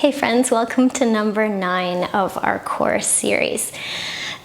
Hey friends, welcome to number 9 of our core series.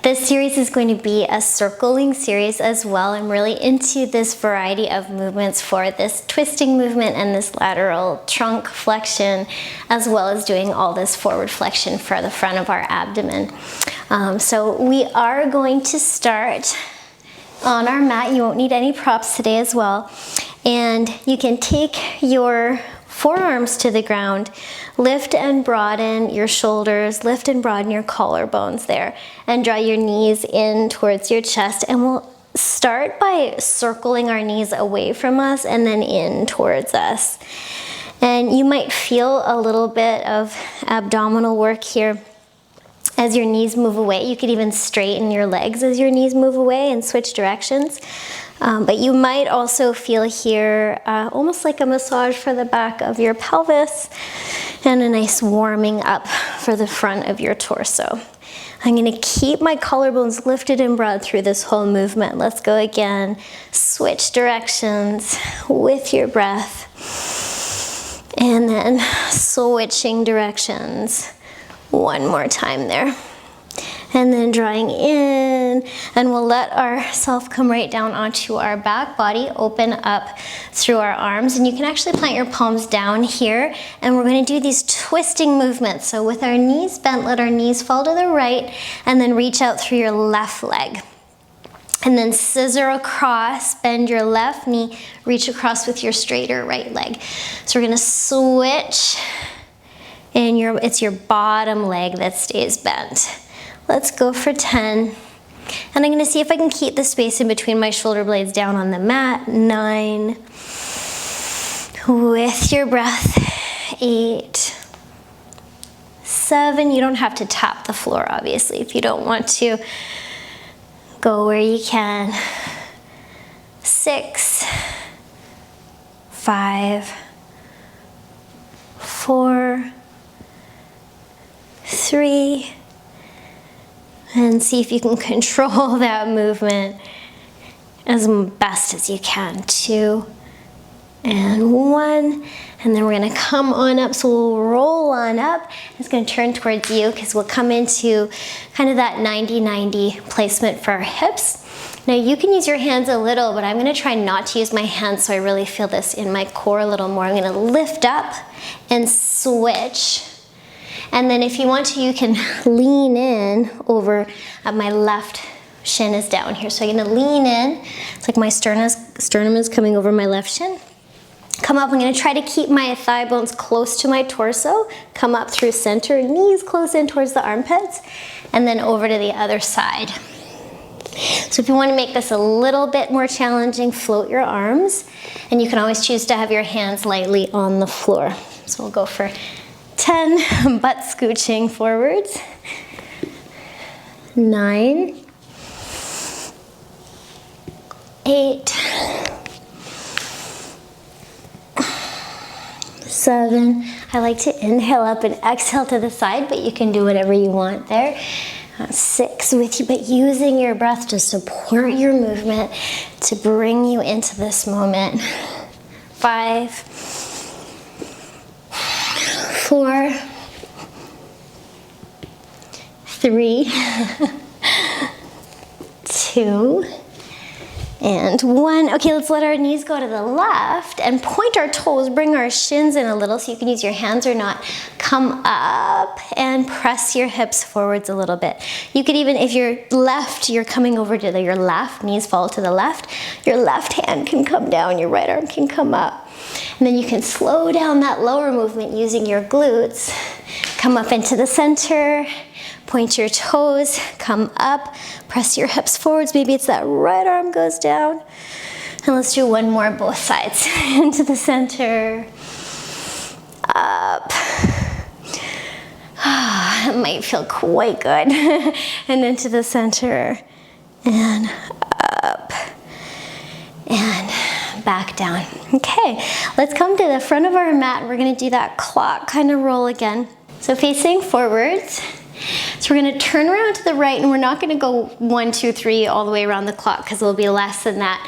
This series is going to be a circling series as well. I'm really into this variety of movements for this twisting movement and this lateral trunk flexion, as well as doing all this forward flexion for the front of our abdomen. So we are going to start on our mat. You won't need any props today as well. And you can take your forearms to the ground, lift and broaden your shoulders, lift and broaden your collarbones there, and draw your knees in towards your chest. And we'll start by circling our knees away from us and then in towards us. And you might feel a little bit of abdominal work here as your knees move away. You could even straighten your legs as your knees move away and switch directions. But you might also feel here almost like a massage for the back of your pelvis and a nice warming up for the front of your torso. I'm going to keep my collarbones lifted and broad through this whole movement. Let's go again. Switch directions with your breath. And then switching directions one more time there. And then drawing in, and we'll let ourselves come right down onto our back body, open up through our arms, and you can actually plant your palms down here, and we're going to do these twisting movements. So with our knees bent, let our knees fall to the right, and then reach out through your left leg. And then scissor across, bend your left knee, reach across with your straighter right leg. So we're going to switch, and it's your bottom leg that stays bent. Let's go for 10. And I'm going to see if I can keep the space in between my shoulder blades down on the mat. 9. With your breath. 8. 7. You don't have to tap the floor, obviously, if you don't want to. Go where you can. 6. 5. 4. 3. And see if you can control that movement as best as you can. 2 and 1. And then we're going to come on up. So we'll roll on up. It's going to turn towards you because we'll come into kind of that 90-90 placement for our hips. Now you can use your hands a little, but I'm going to try not to use my hands so I really feel this in my core a little more. I'm going to lift up and switch. And then if you want to, you can lean in over my left shin is down here. So I'm going to lean in. It's like my sternum is coming over my left shin. Come up. I'm going to try to keep my thigh bones close to my torso. Come up through center, knees close in towards the armpits, and then over to the other side. So if you want to make this a little bit more challenging, float your arms. And you can always choose to have your hands lightly on the floor. So we'll go for 10, butt scooching forwards. 9, 8, 7. I like to inhale up and exhale to the side, but you can do whatever you want there. 6 with you, but using your breath to support your movement, to bring you into this moment. 5, 4, 3, 2, and 1. Okay, let's let our knees go to the left and point our toes, bring our shins in a little so you can use your hands or not. Come up and press your hips forwards a little bit. You could even, if you're left, you're coming over to your left, knees fall to the left, your left hand can come down, your right arm can come up. And then you can slow down that lower movement using your glutes. Come up into the center, point your toes, come up, press your hips forwards. Maybe it's that right arm goes down. And let's do one more, both sides. Into the center, up. It might feel quite good. And into the center, and up, and back down. Okay, let's come to the front of our mat. We're going to do that clock kind of roll again. So facing forwards. So we're going to turn around to the right, and we're not going to go 1, 2, 3 all the way around the clock because it'll be less than that.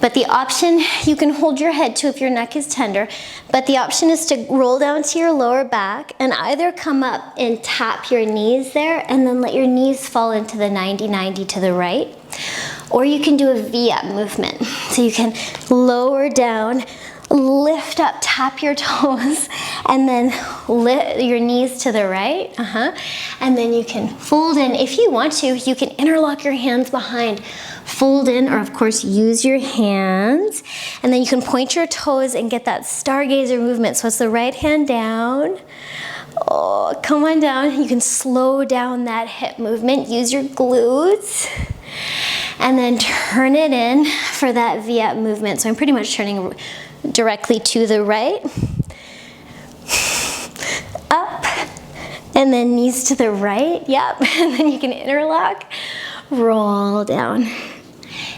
But the option, you can hold your head too if your neck is tender, but the option is to roll down to your lower back and either come up and tap your knees there and then let your knees fall into the 90-90 to the right, or you can do a V-up movement. So you can lower down, lift up, tap your toes, and then lift your knees to the right, and then you can fold in. If you want to, you can interlock your hands behind, fold in, or of course use your hands, and then you can point your toes and get that stargazer movement. So it's the right hand down, oh, come on down. You can slow down that hip movement, use your glutes, and then turn it in for that V-up movement. So I'm pretty much turning directly to the right, up, and then knees to the right, yep, and then you can interlock, roll down.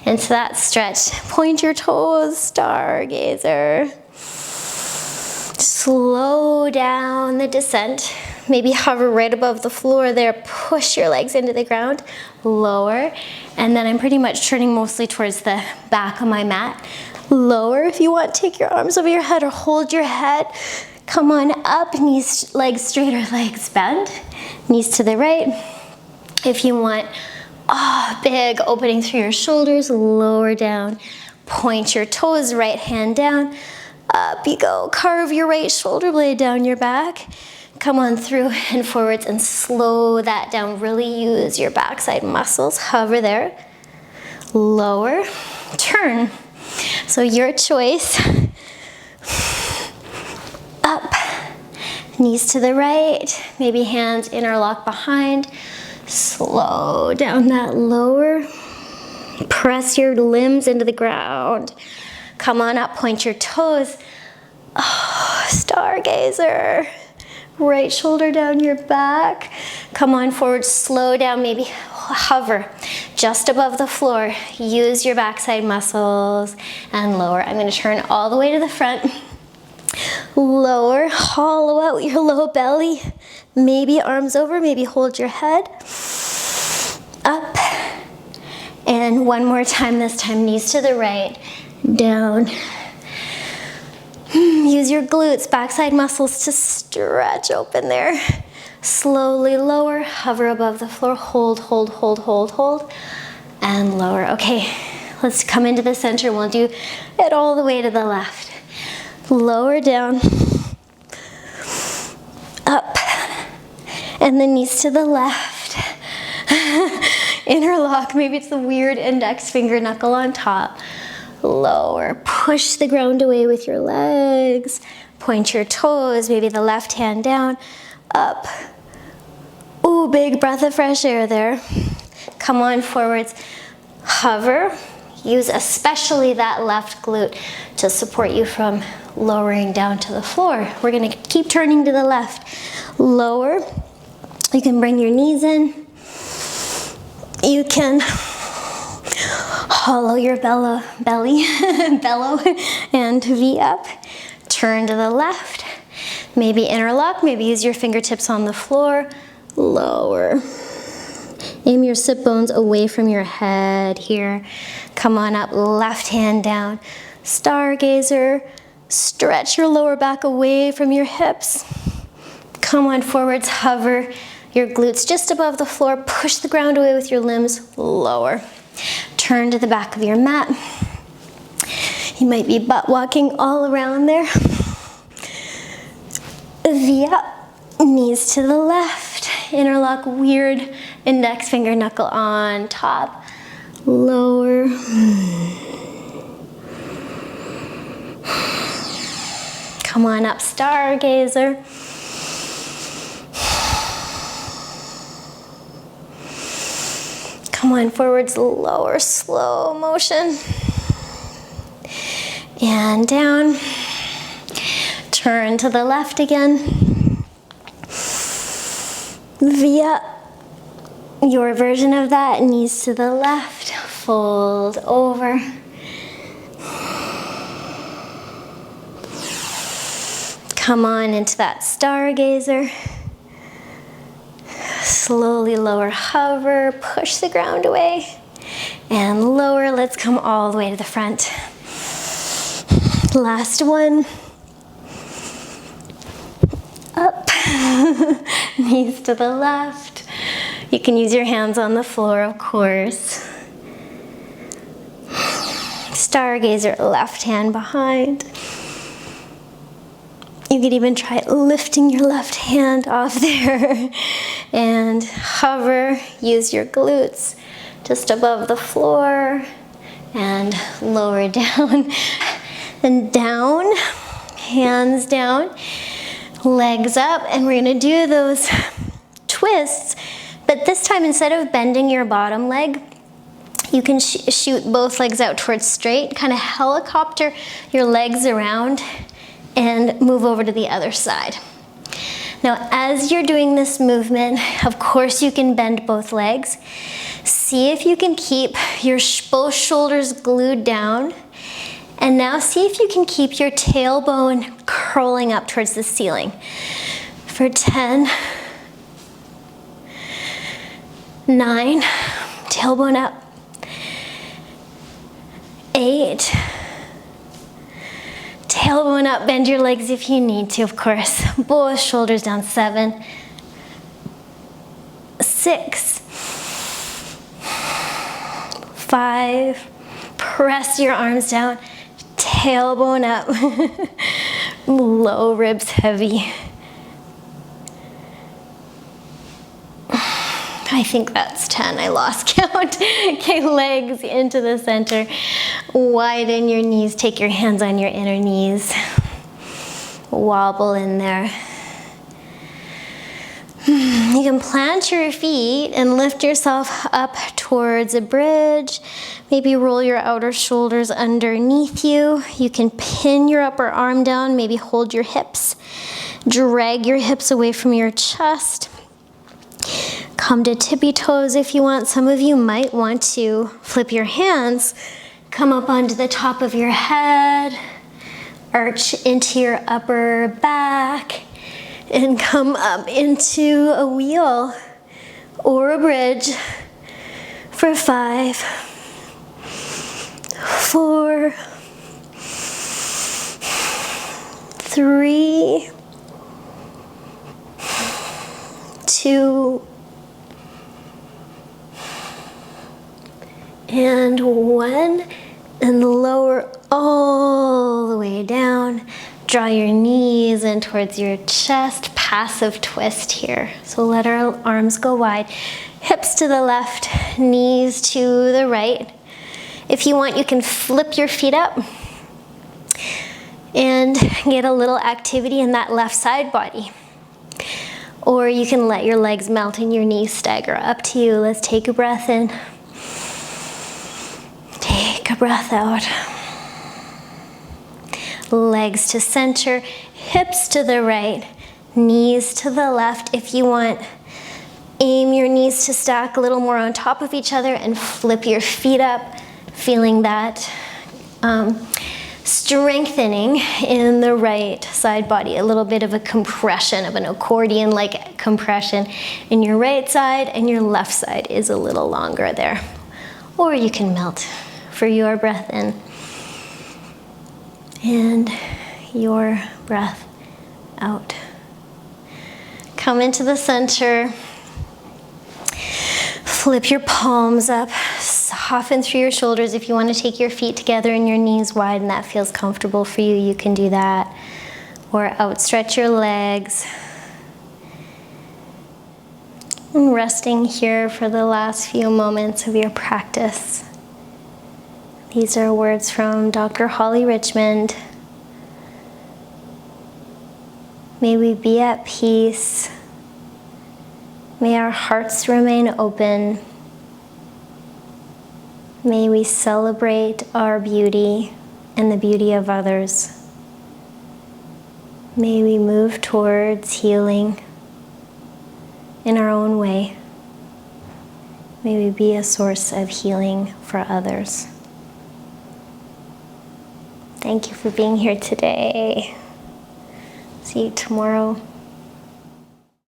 Into that stretch, point your toes, stargazer. Slow down the descent, maybe hover right above the floor there, push your legs into the ground, lower, and then I'm pretty much turning mostly towards the back of my mat. Lower if you want, take your arms over your head or hold your head. Come on up, knees, legs straight or legs bend. Knees to the right. If you want, big opening through your shoulders, lower down. Point your toes, right hand down. Up you go, carve your right shoulder blade down your back. Come on through and forwards and slow that down. Really use your backside muscles. Hover there. Lower, turn. So your choice. Up, knees to the right, maybe hands interlock behind. Slow down that lower. Press your limbs into the ground. Come on up, point your toes. Oh, stargazer. Right shoulder down your back. Come on forward, slow down, maybe hover just above the floor. Use your backside muscles and lower. I'm going to turn all the way to the front. Lower, hollow out your low belly. Maybe arms over, maybe hold your head. Up. And one more time, this time knees to the right. Down. Use your glutes, backside muscles to stretch open there. Slowly lower, hover above the floor, hold, hold, hold, hold, hold, and lower. Okay, let's come into the center. We'll do it all the way to the left. Lower down, up, and the knees to the left. Interlock, maybe it's the weird index finger knuckle on top. Lower, push the ground away with your legs. Point your toes, maybe the left hand down, up. Ooh, big breath of fresh air there. Come on forwards, hover. Use especially that left glute to support you from lowering down to the floor. We're gonna keep turning to the left. Lower, you can bring your knees in. You can hollow your belly, bellow, and V up. Turn to the left. Maybe interlock, maybe use your fingertips on the floor. Lower. Aim your sit bones away from your head here. Come on up, left hand down. Stargazer. Stretch your lower back away from your hips. Come on forwards, hover your glutes just above the floor. Push the ground away with your limbs. Lower. Turn to the back of your mat. You might be butt walking all around there. V up, knees to the left. Interlock, weird index finger knuckle on top. Lower. Come on up, stargazer. Come on forwards, lower, slow motion. And down. Turn to the left again. V up. Your version of that, knees to the left. Fold over. Come on into that stargazer. Slowly lower, hover, push the ground away. and lower. Let's come all the way to the front. Last one. Up. Knees to the left. You can use your hands on the floor, of course. Stargazer, left hand behind. You could even try lifting your left hand off there and hover. Use your glutes just above the floor and lower down. Then down, hands down, legs up, and we're gonna do those twists, but this time instead of bending your bottom leg, you can shoot both legs out towards straight, kind of helicopter your legs around and move over to the other side. Now, as you're doing this movement, of course you can bend both legs. See if you can keep your both shoulders glued down. And now see if you can keep your tailbone curling up towards the ceiling. For 10, 9, tailbone up. 8, tailbone up, bend your legs if you need to, of course. Both shoulders down. 7, 6, 5, press your arms down, tailbone up, low ribs heavy. I think that's 10, I lost count. Okay, legs into the center. Widen your knees, take your hands on your inner knees. Wobble in there. You can plant your feet and lift yourself up towards a bridge. Maybe roll your outer shoulders underneath you. You can pin your upper arm down, maybe hold your hips. Drag your hips away from your chest. Come to tippy toes if you want. Some of you might want to flip your hands, come up onto the top of your head, arch into your upper back, and come up into a wheel or a bridge for 5, 4, 3, 2, and 1, and lower all the way down. Draw your knees in towards your chest, passive twist here. So let our arms go wide. Hips to the left, knees to the right. If you want, you can flip your feet up and get a little activity in that left side body. Or you can let your legs melt and your knees stagger. Up to you. Let's take a breath in. Take a breath out. Legs to center, hips to the right, knees to the left. If you want, aim your knees to stack a little more on top of each other and flip your feet up, feeling that strengthening in the right side body, a little bit of a compression, of an accordion-like compression in your right side, and your left side is a little longer there. Or you can melt for your breath in and your breath out. Come into the center. Flip your palms up. Soften through your shoulders. If you want to take your feet together and your knees wide and that feels comfortable for you, you can do that. Or outstretch your legs. And resting here for the last few moments of your practice. These are words from Dr. Holly Richmond. May we be at peace. May our hearts remain open. May we celebrate our beauty and the beauty of others. May we move towards healing in our own way. May we be a source of healing for others. Thank you for being here today. See you tomorrow.